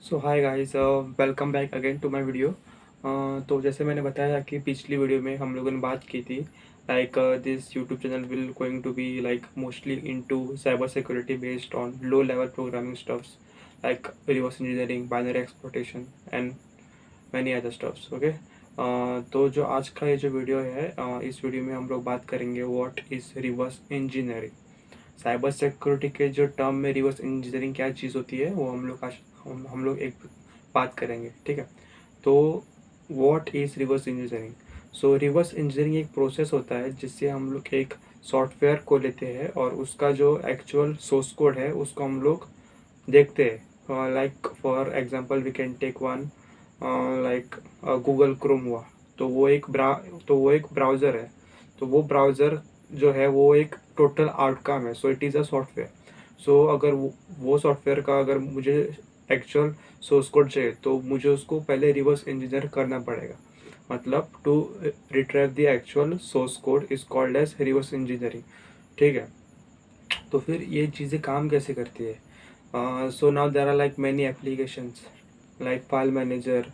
So hi guys, welcome back again to my video. तो जैसे मैंने बताया कि पिछली वीडियो में हम लोगों ने बात की थी, like this YouTube channel will going to be like mostly into cyber security based on low level programming stuffs like reverse engineering, binary exploitation and many other stuffs. Okay, तो जो आज का ये जो वीडियो है, इस वीडियो में हम लोग बात करेंगे what is reverse engineering. Cyber security के जो टर्म में रिवर्स इंजीनियरिंग क्या चीज़ होती है वो हम लोग आज हम लोग एक बात करेंगे, ठीक है। तो what is reverse engineering. So reverse engineering एक प्रोसेस होता है जिससे हम लोग एक सॉफ्टवेयर को लेते हैं और उसका जो एक्चुअल सोर्स कोड है उसको हम लोग देखते हैं। Like for example we can take one, like Google Chrome हुआ। तो वो एक ब्राउज़र है। तो वो ब्राउज़र जो है वो एक टोटल आउटकम है, so it is a software. So अगर वो सॉफ्टवेयर का अगर मुझे एक्चुअल सोर्स कोड चाहिए तो मुझे उसको पहले रिवर्स इंजीनियर करना पड़ेगा। मतलब to retrieve the actual source code is called as reverse engineering, ठीक है। तो फिर ये चीज़ें काम कैसे करती है। So now there are like many applications like file manager,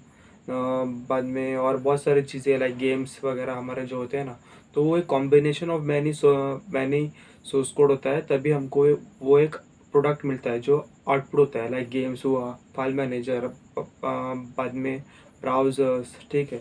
बाद में और बहुत सारी चीज़ें लाइक गेम्स वगैरह हमारे जो होते हैं ना। तो वो एक combination of many source code होता है, तभी हमको वो एक प्रोडक्ट मिलता है जो आउटपुट होता है। लाइक गेम्स हुआ, फाइल मैनेजर, बाद में ब्राउज़र्स, ठीक है।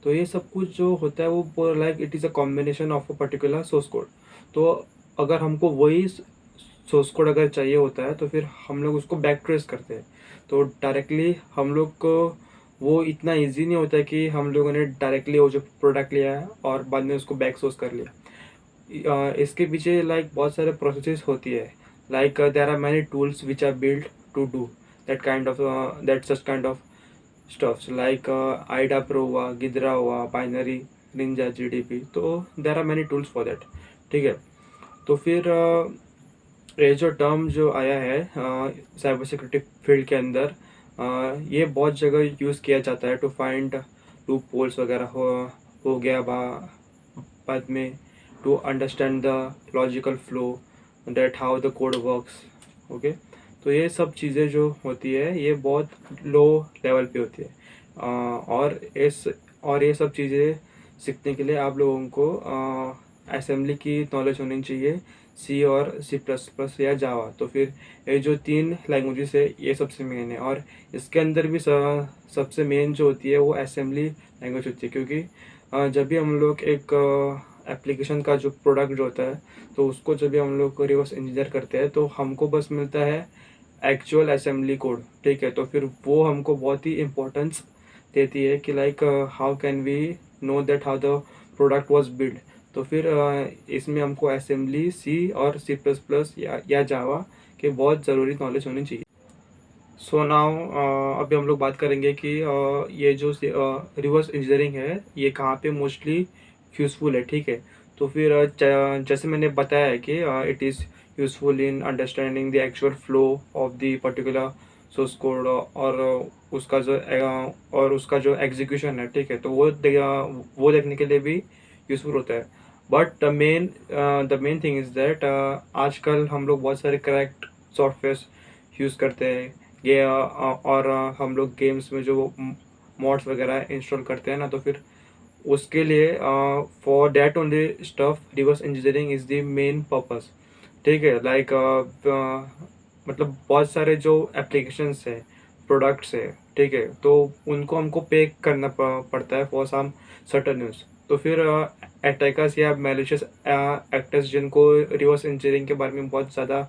तो ये सब कुछ जो होता है वो like it is a combination of a particular source code. तो अगर हमको वही सोर्स कोड अगर चाहिए होता है तो फिर हम लोग उसको बैक ट्रेस करते हैं। तो डायरेक्टली हम लोग को वो इतना इजी नहीं होता है कि हम लोगों ने डायरेक्टली वो जो प्रोडक्ट लिया है और बाद में उसको बैक सोर्स कर लिया। इसके पीछे लाइक बहुत सारे प्रोसेसेस होती है। Like there are many tools which are build to do that such kind of stuffs like IDA Pro हुआ, गिद्रा हुआ, बाइनरी, निंजा, जीडीपी। तो there are many tools for that, ठीक है। तो फिर ये जो टर्म जो आया है साइबर सिक्योरिटी फील्ड के अंदर, ये बहुत जगह यूज़ किया जाता है टू फाइंड लूप होल्स वगैरह हो गया बाद में to understand the logical flow that how the code works. Okay, तो ये सब चीज़ें जो होती है ये बहुत लो लेवल पे होती है। और ये सब चीज़ें सीखने के लिए आप लोगों को असेंबली की नॉलेज होनी चाहिए, सी और सी प्लस प्लस या जावा। तो फिर ये जो तीन लैंग्वेजेस है ये सबसे मेन है। और इसके अंदर भी सबसे मेन जो होती है वो असेंबली लैंग्वेज होती है, क्योंकि जब भी हम लोग एक एप्लीकेशन का जो प्रोडक्ट जो होता है तो उसको जब भी हम लोग रिवर्स इंजीनियर करते हैं तो हमको बस मिलता है एक्चुअल असेंबली कोड, ठीक है। तो फिर वो हमको बहुत ही इम्पोर्टेंस देती है कि like how can we know that how the product was build. तो फिर इसमें हमको असेंबली सी और सी प्लस प्लस या जावा के बहुत ज़रूरी नॉलेज होनी चाहिए। सो नाउ अभी हम लोग बात करेंगे कि ये जो रिवर्स इंजीनियरिंग है ये कहाँ पे मोस्टली यूज़फुल है, ठीक है। तो फिर जैसे मैंने बताया है कि it is useful in understanding the actual flow of the particular source code और उसका जो एग्जीक्यूशन है, ठीक है। तो वो देखने के लिए भी यूज़फुल होता है। But the main thing is that आजकल हम लोग बहुत सारे करेक्ट सॉफ्टवेयर यूज़ करते हैं ये और हम लोग गेम्स में जो मॉड्स वगैरह इंस्टॉल करते हैं ना। तो फिर उसके लिए for that only stuff reverse engineering is the main purpose, ठीक है। लाइक मतलब बहुत सारे जो एप्लीकेशंस है, प्रोडक्ट्स है, ठीक है। तो उनको हमको पे करना पड़ता है फॉर सम सर्टन यूज़। तो फिर अटैकर्स या मैलिशियस एक्टर्स जिनको रिवर्स इंजीनियरिंग के बारे में बहुत ज़्यादा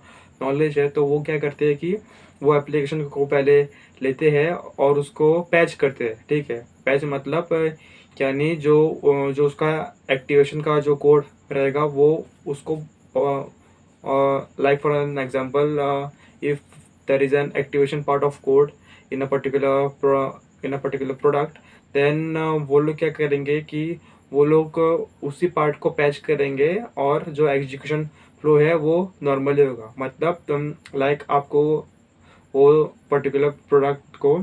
नॉलेज है तो वो क्या करते हैं कि वो एप्लीकेशन को पहले लेते हैं और उसको पैच करते हैं, ठीक है। पैच मतलब यानी जो उसका एक्टिवेशन का जो कोड रहेगा वो उसको like for an example, if there is an activation part of code in a particular product, then वो लोग क्या करेंगे कि वो लोग उसी पार्ट को पैच करेंगे और जो एग्जीक्यूशन फ्लो है वो नॉर्मली होगा। मतलब तुम लाइक आपको वो पर्टिकुलर प्रोडक्ट को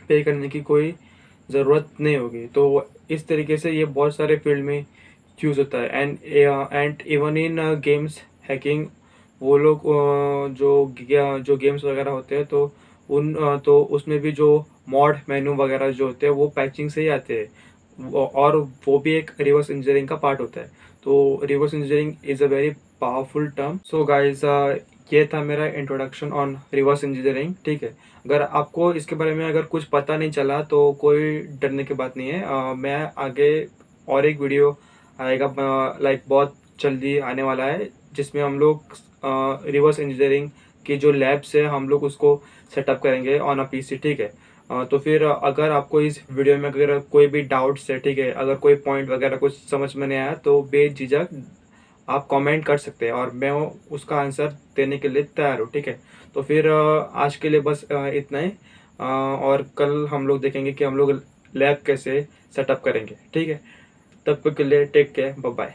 पे करने की कोई ज़रूरत नहीं होगी। तो इस तरीके से ये बहुत सारे फील्ड में यूज़ होता है। And even in games hacking वो लोग जो गेम्स वगैरह होते हैं तो तो उसमें भी जो मॉड मेनू वगैरह जो होते हैं वो पैचिंग से ही आते हैं, और वो भी एक रिवर्स इंजीनियरिंग का पार्ट होता है। तो reverse engineering is a very powerful term. So guys, ये था मेरा इंट्रोडक्शन ऑन रिवर्स इंजीनियरिंग। ठीक है, अगर आपको इसके बारे में अगर कुछ पता नहीं चला तो कोई डरने की बात नहीं है। मैं आगे और एक वीडियो आएगा, लाइक बहुत जल्दी आने वाला है, जिसमें हम लोग रिवर्स इंजीनियरिंग की जो लैब्स है हम लोग उसको सेटअप करेंगे ऑन अ पीसी। ठीक है, तो फिर अगर आपको इस वीडियो में अगर कोई भी डाउट्स है, ठीक है, अगर कोई पॉइंट वगैरह कुछ समझ में नहीं आया तो बेझिझक आप कमेंट कर सकते हैं और मैं उसका आंसर देने के लिए तैयार हूँ। ठीक है, तो फिर आज के लिए बस इतना ही। और कल हम लोग देखेंगे कि हम लोग लैब कैसे सेटअप करेंगे। ठीक है, तब तक के लिए टेक केयर, बाय बाय।